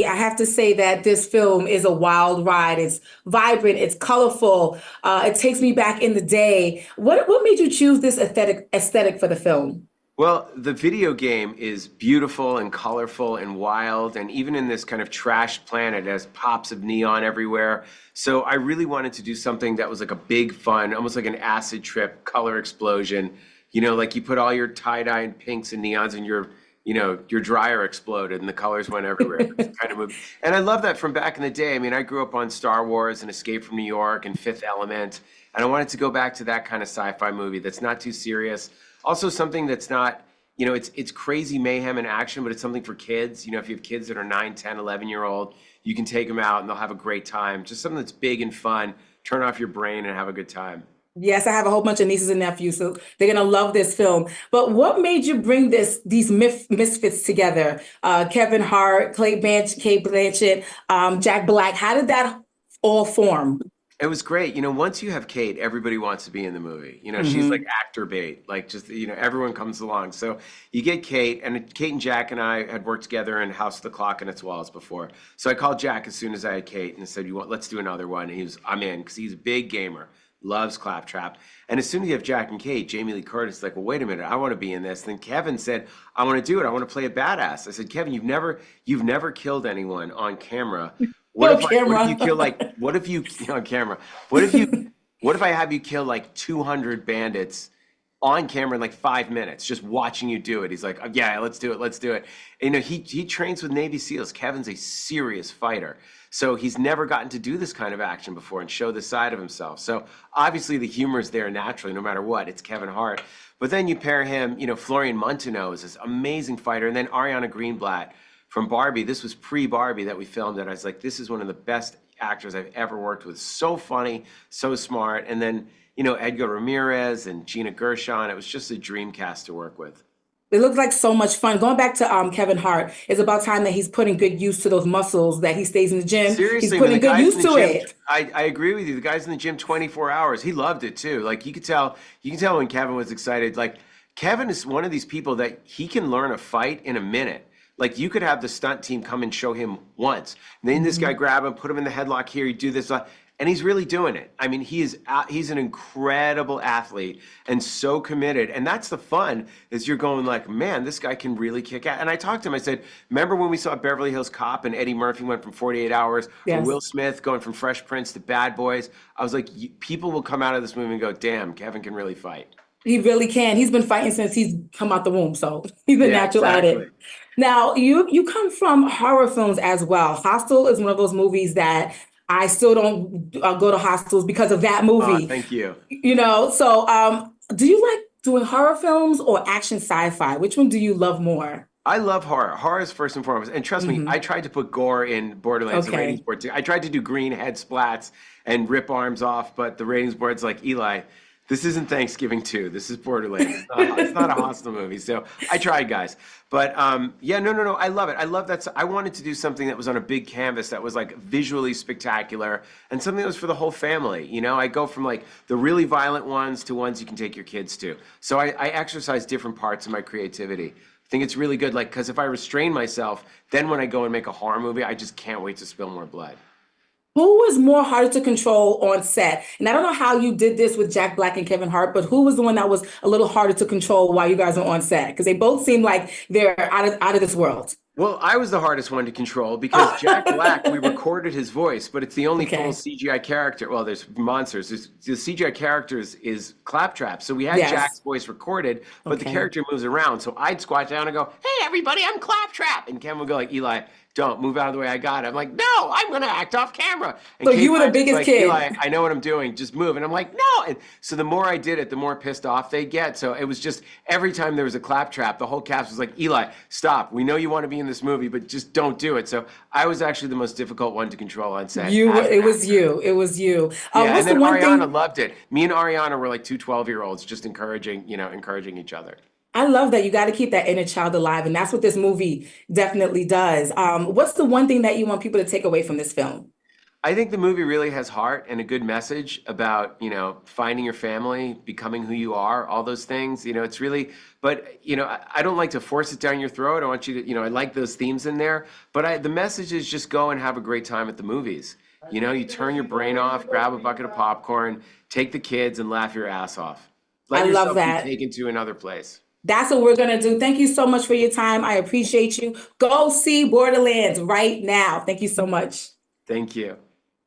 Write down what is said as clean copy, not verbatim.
I have to say that this film is a wild ride. It's vibrant, it's colorful. It takes me back in the day. What made you choose this aesthetic for the film? Well, the video game is beautiful and colorful and wild, and even in this kind of trashed planet, it has pops of neon everywhere. So I really wanted to do something that was like a big fun, almost like an acid trip, color explosion. Like you put all your tie-dye and pinks and neons in your dryer exploded and the colors went everywhere. It's kind of movie. And I love that from back in the day. I mean, I grew up on Star Wars and Escape from New York and Fifth Element, and I wanted to go back to that kind of sci-fi movie that's not too serious. Also something that's not, it's crazy mayhem and action, but it's something for kids. If you have kids that are 9, 10, 11-year-old, you can take them out and they'll have a great time. Just something that's big and fun. Turn off your brain and have a good time. Yes, I have a whole bunch of nieces and nephews, so they're gonna love this film. But what made you bring these misfits together? Kevin Hart, Cate Blanchett, Jack Black. How did that all form? It was great. Once you have Kate, everybody wants to be in the movie. She's like actor bait. Like just, everyone comes along. So you get Kate, and Kate and Jack and I had worked together in House of the Clock and its Walls before. So I called Jack as soon as I had Kate and said, let's do another one. And I'm in, because he's a big gamer, loves Claptrap. And as soon as you have Jack and Kate, Jamie Lee Curtis is like, well, wait a minute, I want to be in this. Then Kevin said, I want to do it. I want to play a badass. I said, Kevin, you've never killed anyone on camera. What if you kill like, what if you, on camera, what if I have you kill like 200 bandits on camera in like 5 minutes, just watching you do it? He's like, yeah, let's do it. Let's do it. And, he trains with Navy SEALs. Kevin's a serious fighter. So he's never gotten to do this kind of action before and show this side of himself. So obviously the humor is there naturally, no matter what. It's Kevin Hart. But then you pair him, Florian Munteanu is this amazing fighter. And then Ariana Greenblatt from Barbie. This was pre-Barbie that we filmed it. I was like, this is one of the best actors I've ever worked with. So funny, so smart. And then, Edgar Ramirez and Gina Gershon. It was just a dream cast to work with. It looks like so much fun. Going back to Kevin Hart, it's about time that he's putting good use to those muscles, that he stays in the gym. He's Seriously, when the putting good guys use in the to gym, it. I agree with you. The guys in the gym 24 hours, he loved it too. Like you can tell when Kevin was excited. Like Kevin is one of these people that he can learn a fight in a minute. Like you could have the stunt team come and show him once. And then this guy grab him, put him in the headlock here, you do this, and he's really doing it. I mean, he's an incredible athlete and so committed. And that's the fun, is you're going like, man, this guy can really kick out. And I talked to him, I said, remember when we saw Beverly Hills Cop and Eddie Murphy went from 48 Hours, or Yes. Will Smith going from Fresh Prince to Bad Boys? I was like, people will come out of this movie and go, damn, Kevin can really fight. He really can. He's been fighting since he's come out the womb, so he's a Yeah, natural at exactly. it. Now, you come from horror films as well. Hostel is one of those movies that I still don't go to hostels because of that Oh, movie. thank you. So do you like doing horror films or action sci-fi? Which one do you love more? I love horror. Horror is first and foremost. And trust me, I Hmm. tried to put gore in Borderlands. The ratings Okay. board too. I tried to do green head splats and rip arms off, but the ratings board's like, Eli, this isn't Thanksgiving 2. This is Borderlands. It's not a hostile movie. So I tried, guys. But yeah, no. I love it. I love that. I wanted to do something that was on a big canvas that was like visually spectacular and something that was for the whole family. I go from like the really violent ones to ones you can take your kids to. So I exercise different parts of my creativity. I think it's really good. Like, because if I restrain myself, then when I go and make a horror movie, I just can't wait to spill more blood. Who was more harder to control on set? And I don't know how you did this with Jack Black and Kevin Hart, but who was the one that was a little harder to control while you guys were on set? Because they both seem like they're out of this world. Well, I was the hardest one to control because Jack Black, we recorded his voice, but it's the only full Okay. CGI character. Well, there's monsters. The CGI character is Claptrap. So we had Jack's Yes. voice recorded, but the Okay. character moves around. So I'd squat down and go, hey, everybody, I'm Claptrap. And Ken would go like, Eli, don't move out of the way. I got it. I'm like, no, I'm going to act off camera. And So Kate you were the Blanchett's biggest like, kid. Eli, I know what I'm doing. Just move. And I'm like, no. And so the more I did it, the more pissed off they get. So it was just every time there was a Claptrap, the whole cast was like, Eli, stop. We know you want to be in this movie, but just don't do it. So I was actually the most difficult one to control on set as an It was actor. you. It was you. Yeah, What's and the then one Ariana thing? loved it. Me and Ariana were like two 12-year-olds just encouraging each other. I love that. You got to keep that inner child alive, and that's what this movie definitely does. What's the one thing that you want people to take away from this film? I think the movie really has heart and a good message about, finding your family, becoming who you are, all those things. It's really, but, I don't like to force it down your throat. I want you to, I like those themes in there, but the message is just go and have a great time at the movies. You turn your brain off, grab a bucket of popcorn, take the kids and laugh your ass off. I Let love yourself be that. taken to another place. That's what we're gonna do. Thank you so much for your time. I appreciate you. Go see Borderlands right now. Thank you so much. Thank you.